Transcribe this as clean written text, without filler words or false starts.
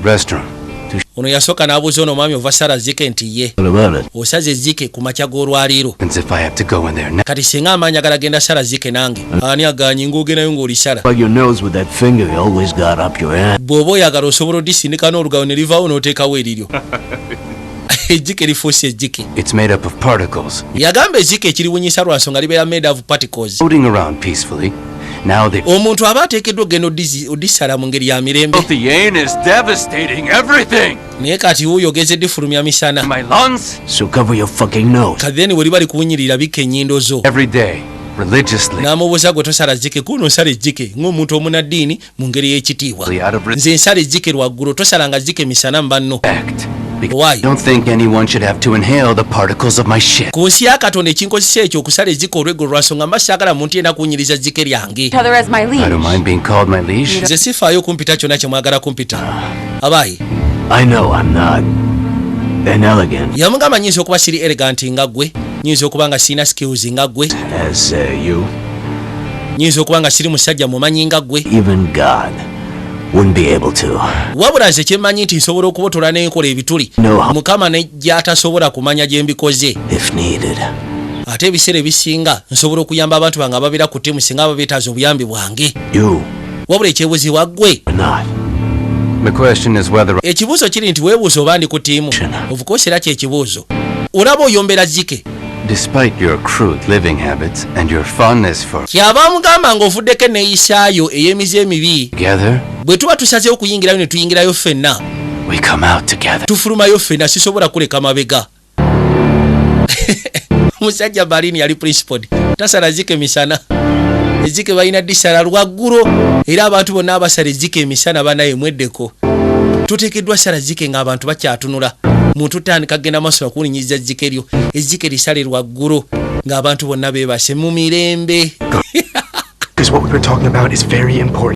Restaurant. Ono yasooka n'abuuza ono omwami ova sala zike nti ye osaze zike ku makya g'olwaliiro kati singa amaanyi agalagenda sala zike nange ani aganyi ng'ogendayo ng'olisala bw'oba oyagala osobola odisindika n'olugalo ne livaawo n'oteekawo eriryo ejjike lifuuse ejjike yagamba ejjike ekiriwunyisa lwa nsonga libeera made of particles. Omuntu aba ateekeddwa ogenda odisala mu ngeri ya mirembe naye kati wuuyo ogezedde fulumya misana kadeni we liba likuwunyirira bika ennyindo zo n'amubuuza gwe tosala jjike kuno nsala ejjike ng'omuntu omunaddiini mu ngeri y'ekitiibwa nze nsala ejjike lwaggulu tosalanga jjike misana mu banno. Ku nsi ya Katonda ekinkozesa ekyo okusala ejjike olweggo lwansonga mba saagala muntu yenda kuwunyiriza jjike lyange. Nze sifaayo kumpita kyonna kye mwagala kumpita. Abaayi yamugamba nyinza okuba siri elegant nga ggwe, nyinza okuba nga sirina skills nga ggwe, nyinza okuba nga siri musajja mumanyi nga ggwe, wabula nze kyemmanyi nti nsobola okubotola n'enkola ebituli Mukama gy'atasobola kumanya gye mbikoze. Ate ebiseera ebisinga nsobola okuyamba abantu bange ababeera ku ttiimu singa aba beetaaza obuyambi bwange. Wabula ekyebuzibwa ggwe ekibuuzo kiri nti weebuuza oba ndi ku ttiimu of course era kyekibuuzo olaba oyombera jjike kyaba amugamba ng'ovuddeko enneeyisaayo ey'emize emibi bwe tuba tusazeewo kuyingirayo ne tuyingirayo ffenna tufulumayo ffenna sisobola kuleka mabega. Omusajja Balini yali principal tasala jjike misana ejjike balina disala lwaggulo era abantu bonna abasala ejjike emisana banaye mweddeko tuteekeddwa sala jjike ng'abantu bakyatunula muntu tandika genda maaso okuwunyiriza ejjike lyo ejjike lisale lwaggulo ng'abantu bonna beebase mu mirembe.